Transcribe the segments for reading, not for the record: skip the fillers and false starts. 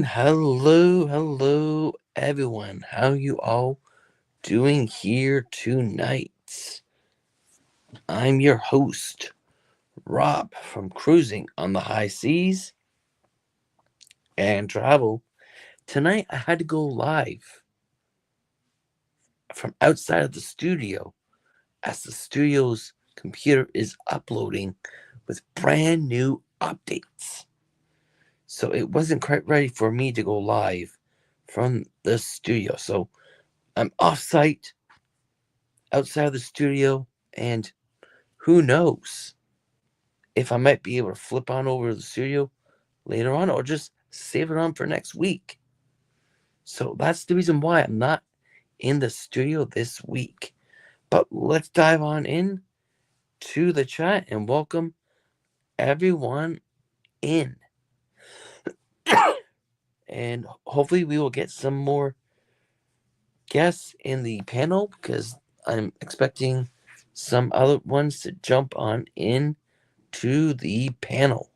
hello, everyone. How you all doing here tonight? I'm your host, Rob, from Cruising on the High Seas and Travel. Tonight, I had to go live from outside of the studio as the studio's computer is uploading with brand new updates. So it wasn't quite ready for me to go live from the studio. So I'm off site outside of the studio, and who knows if I might be able to flip on over to the studio later on or just save it on for next week. So that's the reason why I'm not in the studio this week. But let's dive on in to the chat and welcome everyone in. And hopefully we will get some more guests in the panel because I'm expecting some other ones to jump on in to the panel.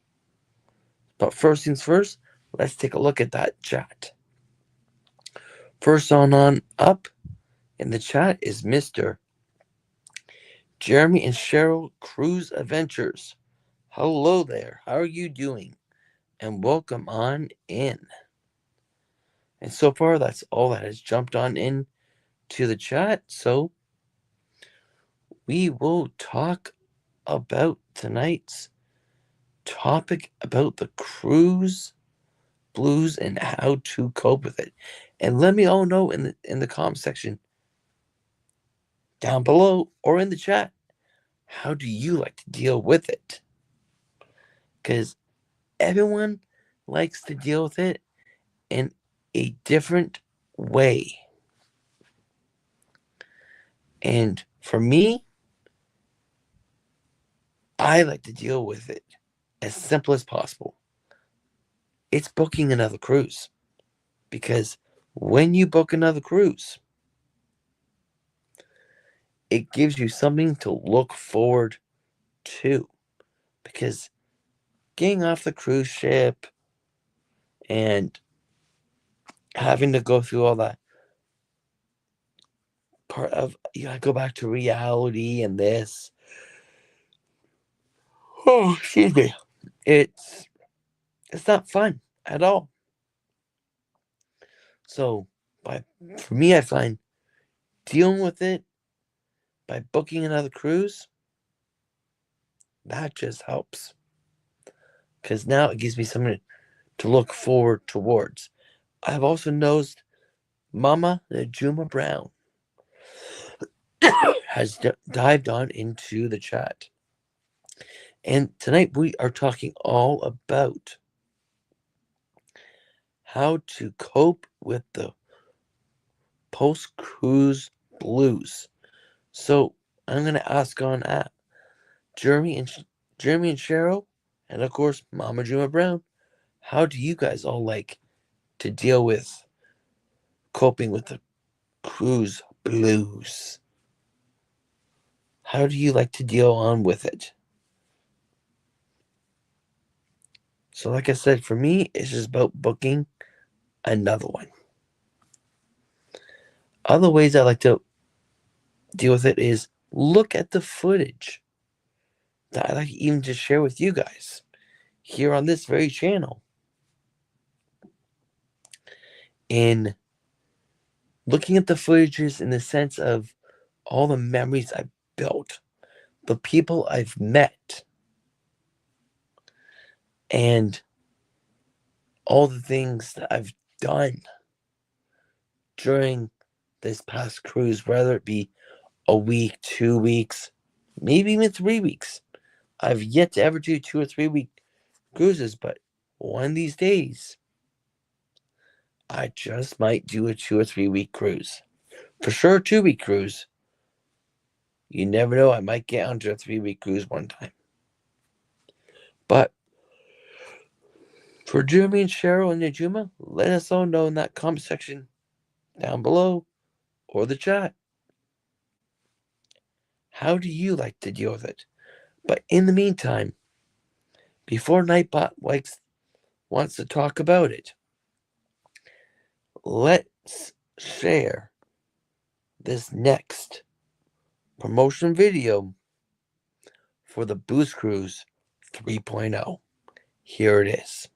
But first things first, let's take a look at that chat. First on up in the chat is Mr. Jeremy and Cheryl Cruise Adventures. Hello there. How are you doing? And welcome on in. And so far, that's all that has jumped on in to the chat. So we will talk about tonight's topic about the cruise blues and how to cope with it. And let me all know in the comment section down below or in the chat, how do you like to deal with it? Because everyone likes to deal with it in a different way. And for me, I like to deal with it as simple as possible. It's booking another cruise. Because when you book another cruise, it gives you something to look forward to. Because getting off the cruise ship and having to go through all that part of, you gotta go back to reality and this. Oh, excuse me. It's not fun at all. So for me, I find dealing with it by booking another cruise, that just helps. Because now it gives me something to look forward towards. I've also noticed Mama Najuma Brown has dived on into the chat. And tonight we are talking all about how to cope with the post-cruise blues. So I'm going to ask on Jeremy and Cheryl, and of course Mama Juma Brown, how do you guys all like to deal with coping with the cruise blues? How do you like to deal on with it? So like I said, for me, it's just about booking another one. Other ways I like to deal with it is look at the footage that I like even to share with you guys here on this very channel. In looking at the footages in the sense of all the memories I've built, the people I've met, and all the things that I've done during this past cruise, whether it be a week, 2 weeks, maybe even 3 weeks. I've yet to ever do 2 or 3 week cruises, but one of these days, I just might do a 2 or 3 week cruise. For sure, a 2 week cruise. You never know, I might get onto a 3 week cruise one time. But for Jeremy and Cheryl and Najuma, let us all know in that comment section down below or the chat. How do you like to deal with it? But in the meantime, before Nightbot wants to talk about it, let's share this next promotion video for the Booze Cruise 3.0. Here it is.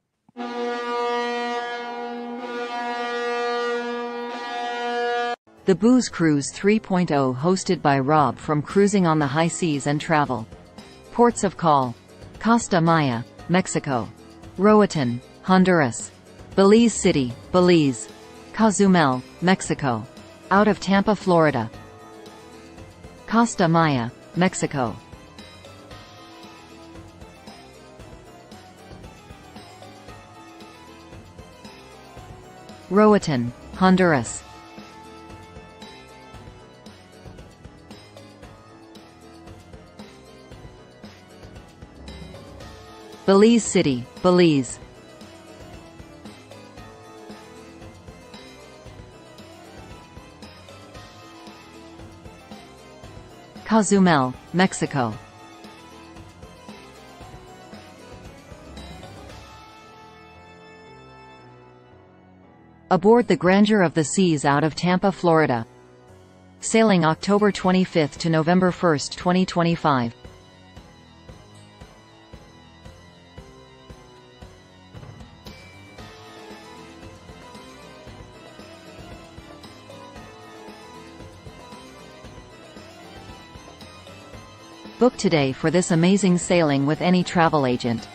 The Booze Cruise 3.0, hosted by Rob from Cruising on the High Seas and Travel. Ports of call: Costa Maya, Mexico; Roatan, Honduras; Belize City, Belize; Cozumel, Mexico; out of Tampa, Florida; Costa Maya, Mexico; Roatan, Honduras; Belize City, Belize; Cozumel, Mexico. Aboard the Grandeur of the Seas out of Tampa, Florida. Sailing October 25 to November 1, 2025. Book today for this amazing sailing with any travel agent.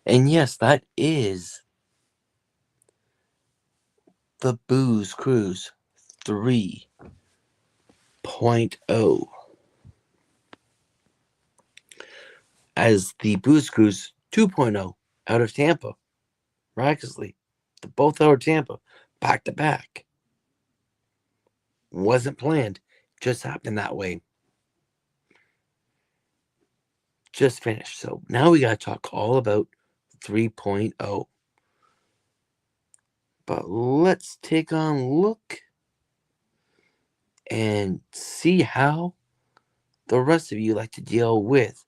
And yes, that is the Booze Cruise 3.0. As the Booze Cruise 2.0 out of Tampa, miraculously, both out of Tampa, back to back. Wasn't planned, just happened that way. Just finished. So now we got to talk all about 3.0. But let's take on a look and see how the rest of you like to deal with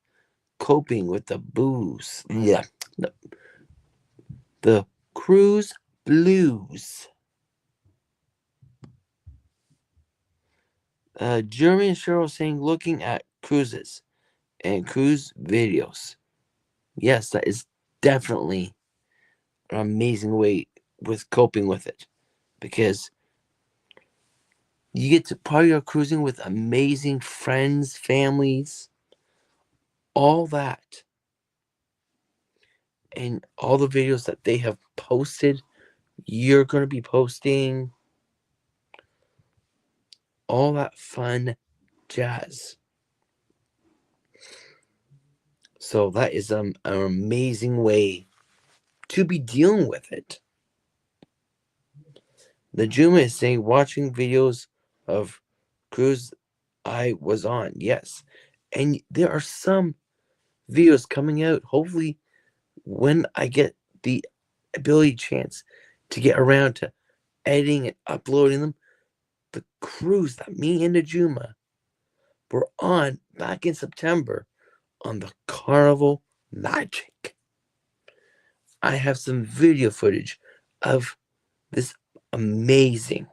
coping with the booze. Yeah, the cruise blues. Jeremy and Cheryl saying looking at cruises and cruise videos. Yes, that is definitely an amazing way with coping with it, because you get to party your cruising with amazing friends, families, all that. And all the videos that they have posted, you're going to be posting, all that fun jazz. So that is an amazing way to be dealing with it. The Juma is saying watching videos of cruise I was on. Yes. And there are some videos coming out, hopefully when I get the ability chance to get around to editing and uploading them. The cruise that me and the Juma were on back in September on the Carnival Magic. I have some video footage of this amazing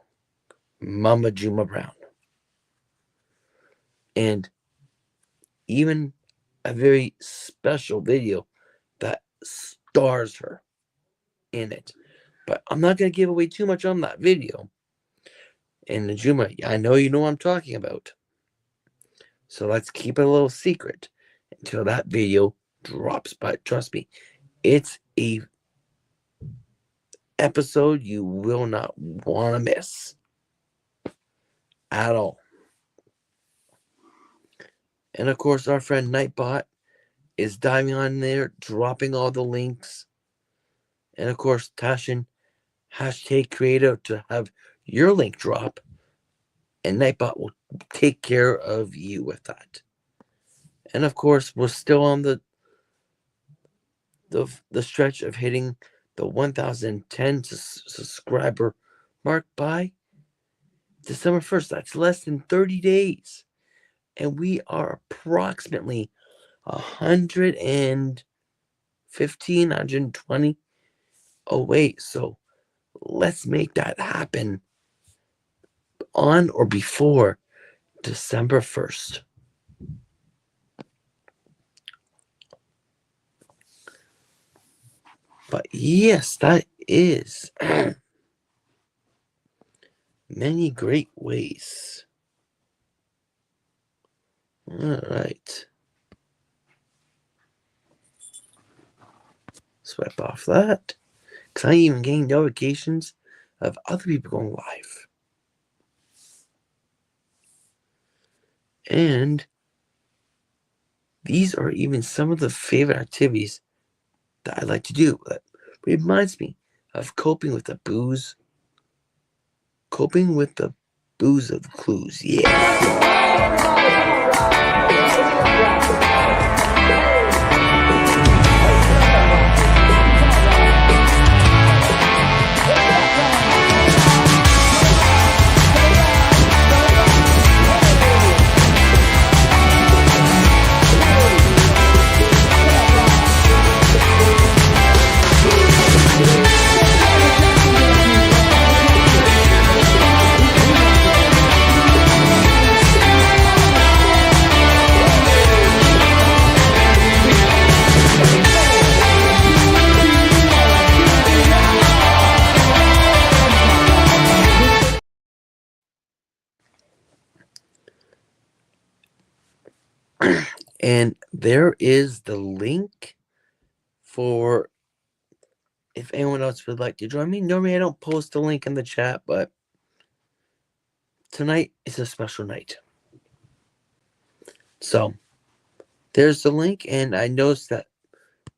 Mama Juma Brown. And even a very special video that stars her in it. But I'm not going to give away too much on that video. And the Juma, I know you know what I'm talking about. So let's keep it a little secret until that video drops. But trust me, it's a episode you will not want to miss at all. And of course, our friend Nightbot is diving on there, dropping all the links. And of course, Tashin, hashtag creative to have your link drop. And Nightbot will take care of you with that. And of course, we're still on the stretch of hitting the 1,010 subscriber mark by December 1st. That's less than 30 days. and we are approximately 115, 120 away. So let's make that happen on or before December 1st. But yes, that is many great ways. All right. Swipe off that. Because I even getting notifications of other people going live. And these are even some of the favorite activities that I like to do. That reminds me of coping with the booze. Coping with the booze of the clues. Yeah. And there is the link for if anyone else would like to join me. Normally I don't post a link in the chat, but tonight is a special night. So there's the link, and I noticed that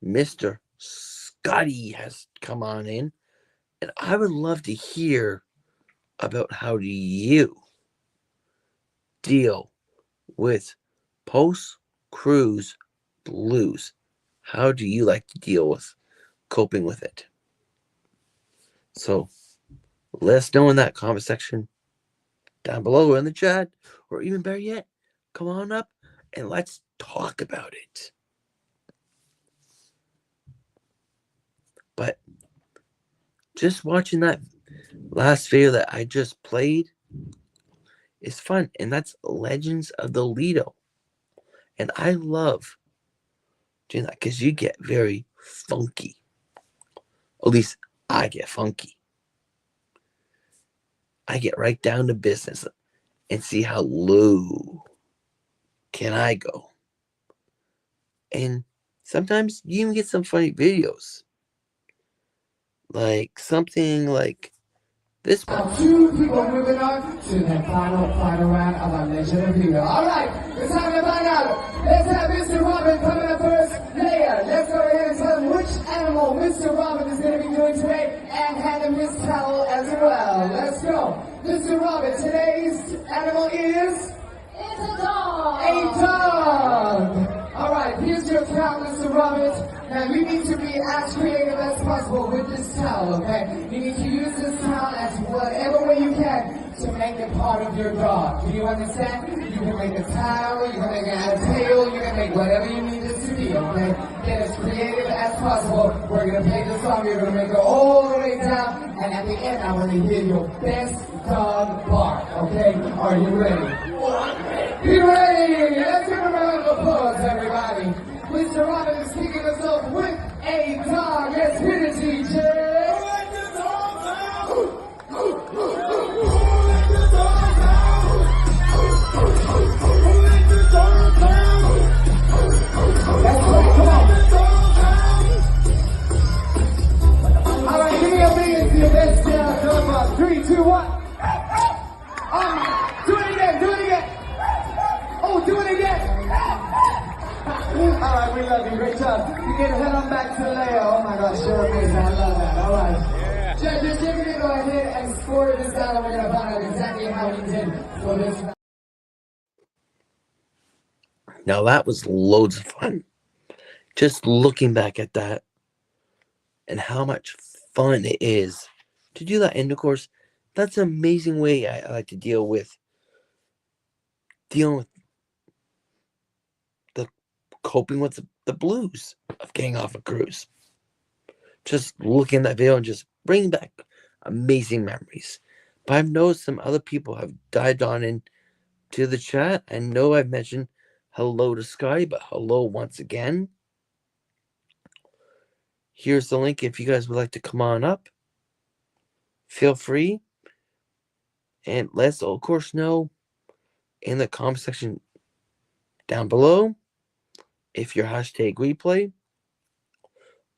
Mr. Scotty has come on in, and I would love to hear about how do you deal with post-cruise blues. How do you like to deal with coping with it? So let us know in that comment section down below or in the chat, or even better yet, come on up and let's talk about it. But just watching that last video that I just played is fun, and that's Legends of the Lido. And I love doing that because you get very funky. At least I get funky. I get right down to business and see how low can I go. And sometimes you even get some funny videos. Like something like this one. Two people moving on to the final round of our Legend of Lido. Alright, it's time to find out. Let's have Mr. Robin coming up first. Leia, let's go ahead and tell him which animal Mr. Robin is going to be doing today, and hand him his towel as well. Let's go. Mr. Robin, today's animal is? It's a dog. A dog. Alright, here's your towel, Mr. Roberts. Now you need to be as creative as possible with this towel, okay? You need to use this towel as whatever way you can to make it part of your dog. Do you understand? You can make a towel, you can make a tail, you can make whatever you need this to be, okay? Get as creative as possible. We're gonna play the song, you're gonna make it all the way down, and at the end I want to hear your best dog bark, okay? Are you ready? Be ready! Let's give a round of applause, everybody. Mr. Robin is kicking us off with a dog. Let's hit it, DJ. Who let the dogs out? Who let the dogs out? Who let the dogs out? That's right, come on. All right, give me a big into your best dog bark. 3, 2, 1. Do it again, do it again. Oh, do it again. Alright, we love you. Great job. You can head on back to Leia. Oh my gosh, you're amazing. I love that. Alright. Yeah. Judges, you're going to go ahead and score this out, and we're going to find out exactly how he did for this. Now that was loads of fun. Just looking back at that and how much fun it is to do that. And of course, that's an amazing way I like to dealing with coping with the blues of getting off a cruise. Just looking at that video and just bringing back amazing memories. But I've noticed some other people have dived on into the chat. I know I've mentioned hello to Sky, but hello once again. Here's the link if you guys would like to come on up. Feel free. And let us, of course, know in the comment section down below if you're hashtag replay,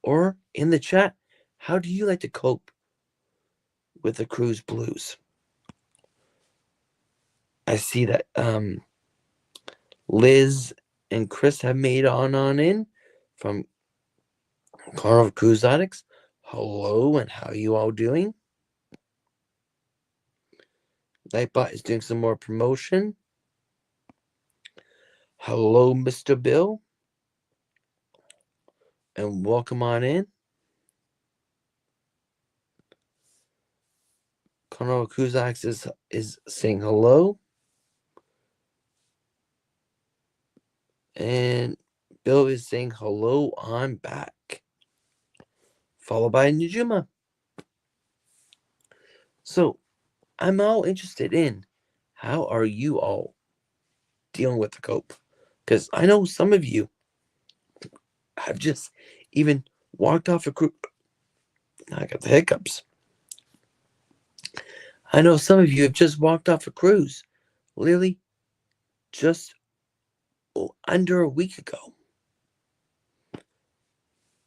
or in the chat, how do you like to cope with the cruise blues? I see that Liz and Chris have made on in from Carnival Cruise Addicts. Hello, and how are you all doing? Nightbot is doing some more promotion. Hello, Mr. Bill, and welcome on in. Carnival Cruise Addicts is saying hello. And Bill is saying hello, I'm back. Followed by Najuma. So I'm all interested in how are you all dealing with the cope? Because I know some of you have just even walked off a cruise. I got the hiccups. I know some of you have just walked off a cruise, literally just under a week ago.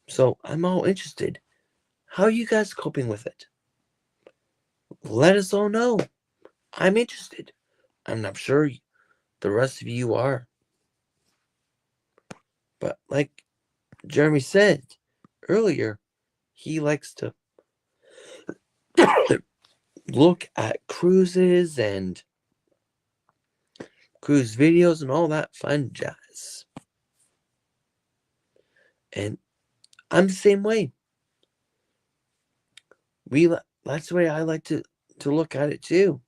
So I'm all interested. How are you guys coping with it? Let us all know. I'm interested. And I'm sure the rest of you are. But like Jeremy said earlier, he likes to look at cruises and cruise videos and all that fun jazz. And I'm the same way. That's the way I like to look at it too.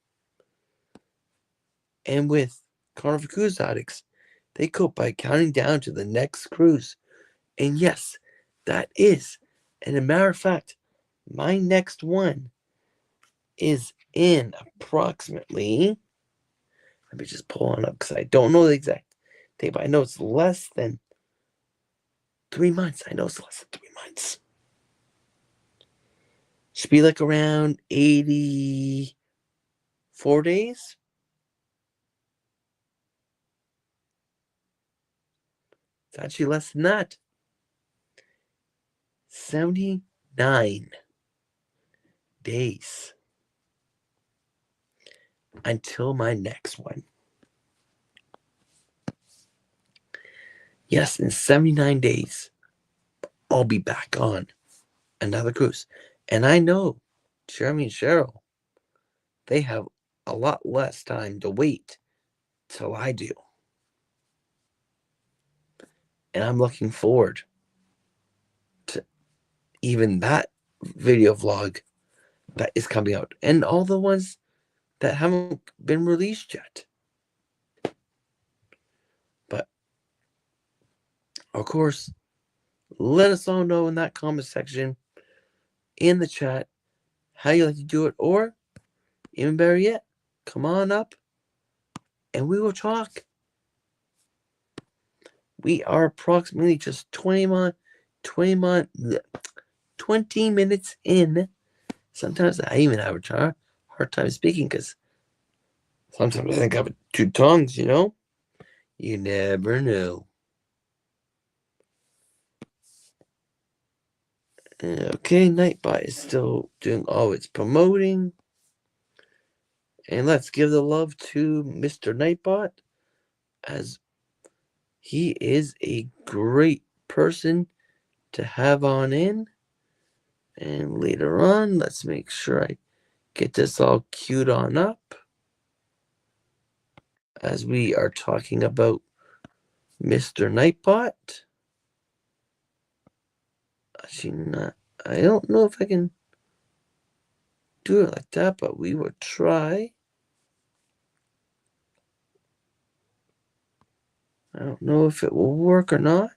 And with Carnival Cruise Addicts, they cope by counting down to the next cruise. And yes, that is. And a matter of fact, my next one is in approximately, let me just pull on up because I don't know the exact date, but I know it's less than 3 months. I know it's less than 3 months. Should be like around 84 days. It's actually less than that. 79 days until my next one. Yes, in 79 days, I'll be back on another cruise. And I know Jeremy and Cheryl, they have a lot less time to wait till I do. And I'm looking forward to even that video vlog that is coming out. And all the ones that haven't been released yet. But, of course, let us all know in that comment section, in the chat, how you like to do it. Or, even better yet, come on up and we will talk. We are approximately just 20 minutes in. Sometimes I even have a hard time speaking because sometimes I think I have two tongues, you know? You never know. Okay, Nightbot is still doing all its promoting. And let's give the love to Mr. Nightbot, as he is a great person to have on in. And later on, let's make sure I get this all queued on up, as we are talking about Mr. Nightbot. Actually, I don't know if I can do it like that, but we will try. I don't know if it will work or not,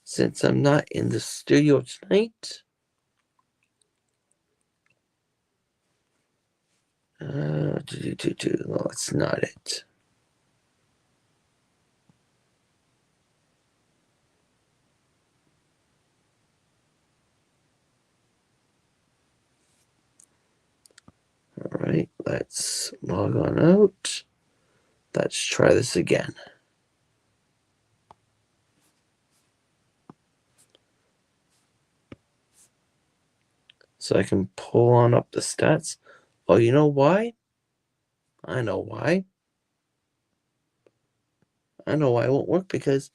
since I'm not in the studio tonight. No, that's not it. Alright, let's log on out. Let's try this again. So I can pull on up the stats. Oh, you know why? I know why. I know why it won't work, because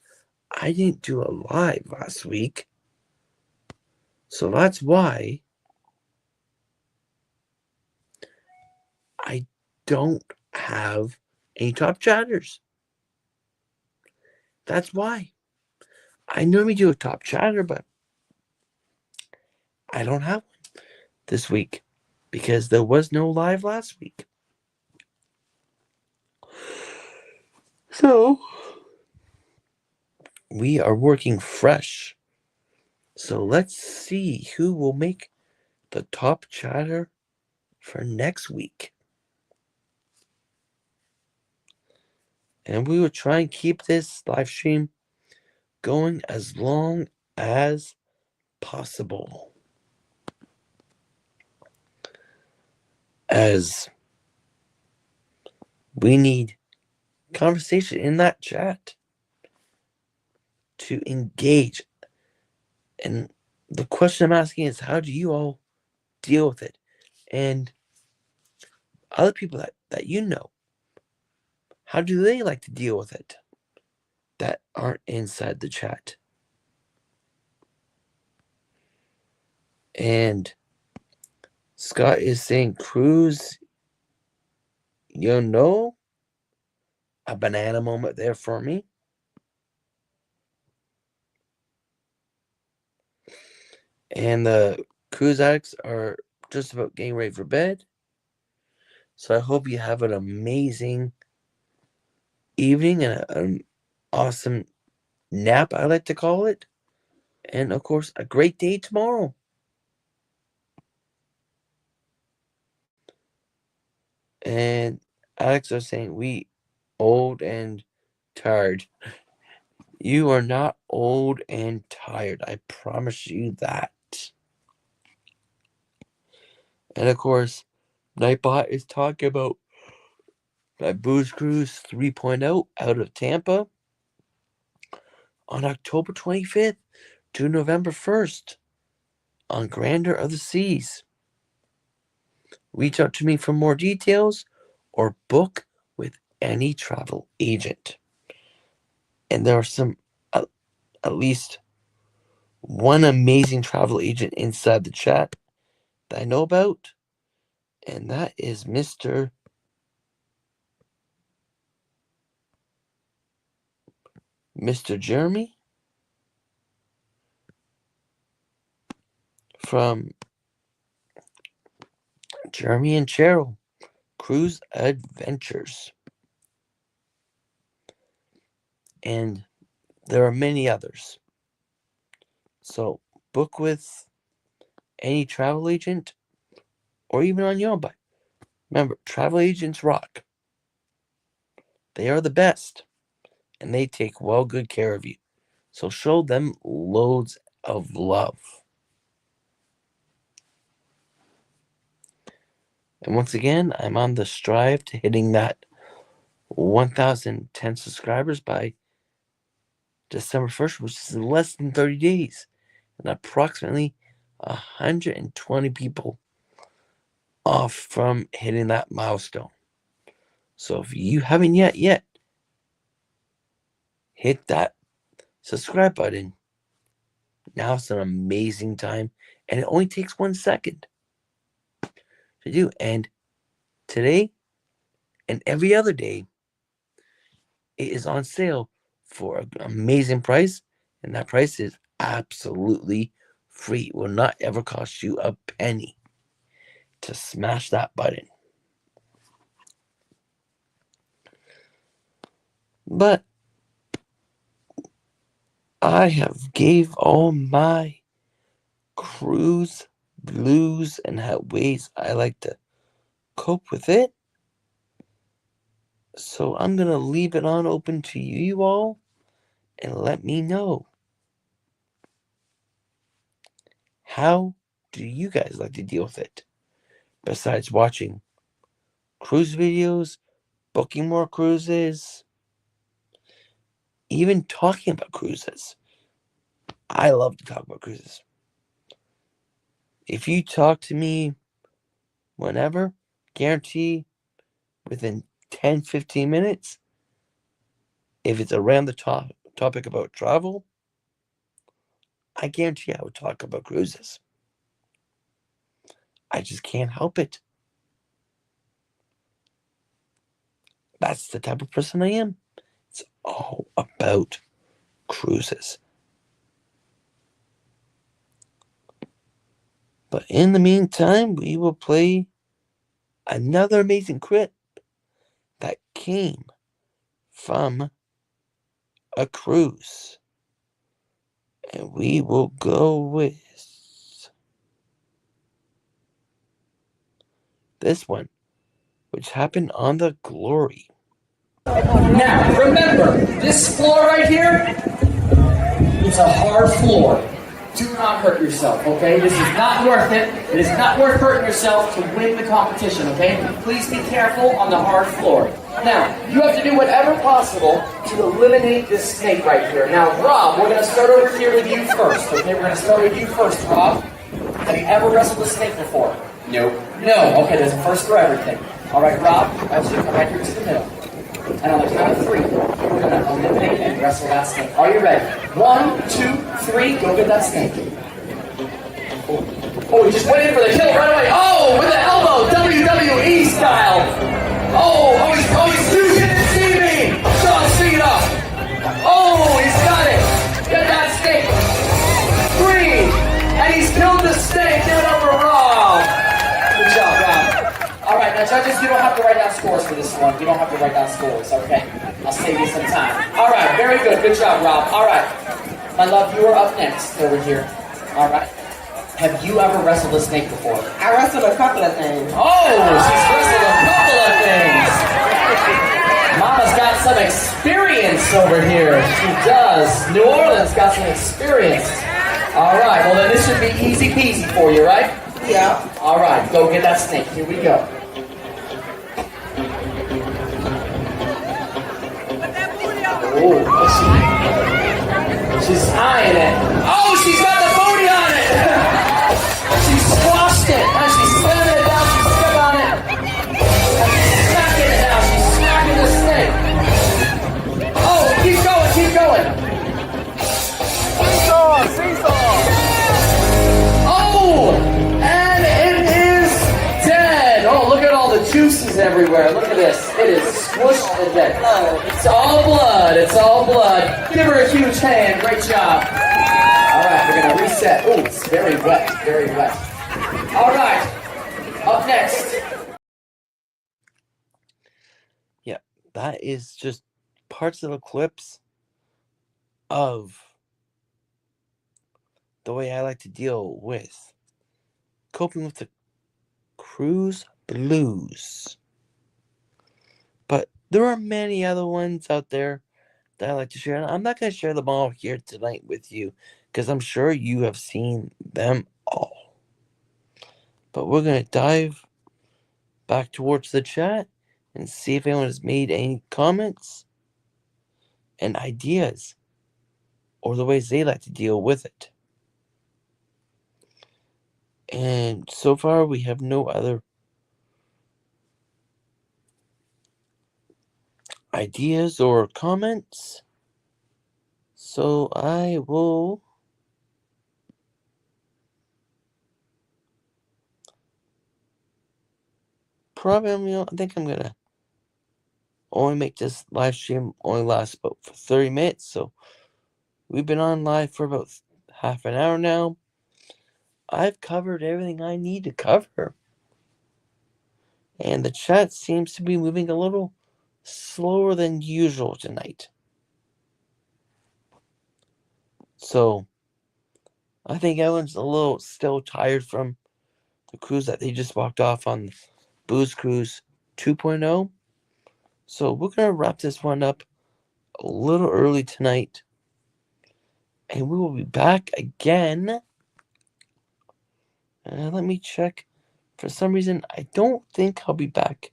I didn't do a live last week. So that's why I don't have any top chatters. That's why. I normally do a top chatter, but I don't have one this week because there was no live last week. So we are working fresh. So let's see who will make the top chatter for next week. And we will try and keep this live stream going as long as possible, as we need conversation in that chat to engage. And the question I'm asking is, how do you all deal with it? And other people that you know, how do they like to deal with it that aren't inside the chat? And Scott is saying, Cruz, you know, a banana moment there for me. And the Cruz addicts are just about getting ready for bed. So I hope you have an amazing evening and an awesome nap, I like to call it. And of course, a great day tomorrow. And Alex was saying, we old and tired. You are not old and tired. I promise you that. And of course, Nightbot is talking about my Booze Cruise 3.0 out of Tampa on October 25th to November 1st on Grandeur of the Seas. Reach out to me for more details or book with any travel agent. And there are some, at least one amazing travel agent inside the chat that I know about, and that is Mr. Jeremy from Jeremy and Cheryl Cruise Adventures. And there are many others. So book with any travel agent or even on your own. But remember, travel agents rock. They are the best, and they take well good care of you. So show them loads of love. And once again, I'm on the strive to hitting that 1,010 subscribers by December 1st, which is in less than 30 days. And approximately 120 people off from hitting that milestone. So if you haven't yet hit that subscribe button, now's an amazing time. And it only takes 1 second to do. And today and every other day, it is on sale for an amazing price. And that price is absolutely free. It will not ever cost you a penny to smash that button. But I have gave all my cruise blues and how ways I like to cope with it. So I'm gonna leave it on open to you all and let me know. How do you guys like to deal with it? Besides watching cruise videos, booking more cruises, even talking about cruises. I love to talk about cruises. If you talk to me whenever, guarantee within 10-15 minutes, if it's around the topic about travel, I guarantee I would talk about cruises. I just can't help it. That's the type of person I am. It's all about cruises. But in the meantime, we will play another amazing clip that came from a cruise. And we will go with this one, which happened on the Glory. Now, remember, this floor right here, it's a hard floor. Do not hurt yourself, okay? This is not worth it. It is not worth hurting yourself to win the competition, okay? Please be careful on the hard floor. Now, you have to do whatever possible to eliminate this snake right here. Now, Rob, we're going to start over here with you first, okay? We're going to start with you first, Rob. Have you ever wrestled a snake before? Nope. No. Okay, there's a first for everything. All right, Rob, I want you to come right here to the middle. And on the count of 3, we're going to eliminate and wrestle that snake. Are you ready? 1, 2, 3, go get that snake. Oh, he just went in for the kill right away. Oh, with the elbow, WWE style. You didn't see me. John Cena. Oh, he's got it. Get that snake. 3, and he's killed the snake. Get over Rob. Good job, Rob. All right, now judges, you don't have to write down scores for this one. You don't have to write down scores, okay? I'll save you some time. All right, very good. Good job, Rob. All right. My love, you are up next over here. All right. Have you ever wrestled a snake before? I wrestled a couple of things. Oh, she's wrestled a couple of things. Mama's got some experience over here. She does. New Orleans got some experience. All right, well then this should be easy peasy for you, right? Yeah. All right, go get that snake. Here we go. Oh, she's eyeing it. Oh, she's got the booty on it. She squashed it. Now she's slamming it down. She's stepping on it. She's smacking it now. She's smacking the snake. Oh, keep going, keep going. Oh, and it is dead. Oh, look at all the juices everywhere. Look at this. It is squished and dead. It's all blood. It's all blood. Give her a huge hand. Great job. All right, we're going to reset. Oh, it's very wet. Very wet. All right. Up next. Yeah, that is just parts of the clips of the way I like to deal with coping with the cruise blues. But there are many other ones out there that I like to share. And I'm not going to share them all here tonight with you because I'm sure you have seen them all. But we're going to dive back towards the chat and see if anyone has made any comments and ideas or the ways they like to deal with it. And so far, we have no other ideas or comments. So I will probably, I think I'm gonna only make this live stream only last about for 30 minutes. So we've been on live for about half an hour now. I've covered everything I need to cover. And the chat seems to be moving a little slower than usual tonight. So I think everyone's a little still tired from the cruise that they just walked off on, Booze Cruise 2.0. So we're going to wrap this one up a little early tonight. And we will be back again. Let me check. For some reason, I don't think I'll be back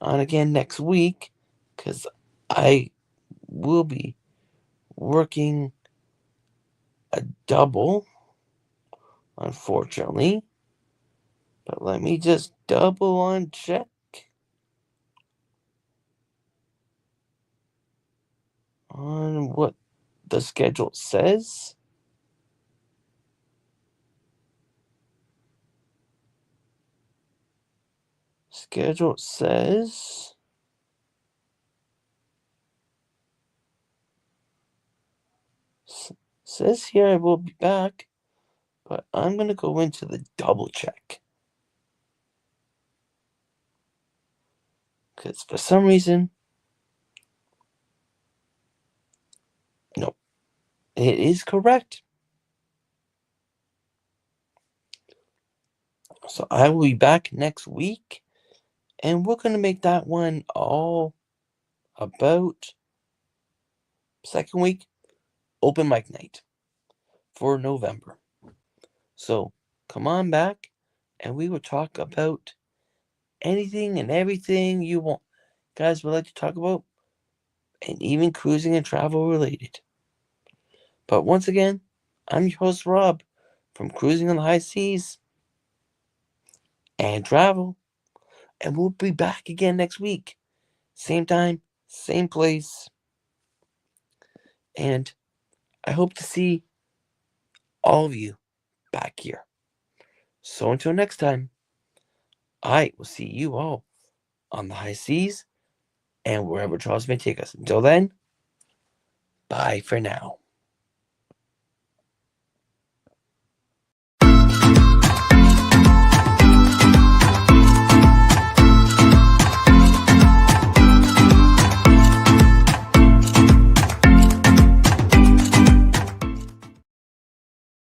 on again next week, because I will be working a double, unfortunately. But let me just double on check on what the schedule says. Schedule says here I will be back, but I'm going to go into the double check. Because for some reason, no, it is correct. So I will be back next week, and we're going to make that one all about second week open mic night for November. So come on back, and we will talk about anything and everything you want, guys, would like to talk about, and even cruising and travel related. But once again, I'm your host, Rob, from Cruising on the High Seas and Travel, and we'll be back again next week. Same time, same place, and I hope to see all of you back here. So until next time, I will see you all on the high seas and wherever Charles may take us. Until then, bye for now.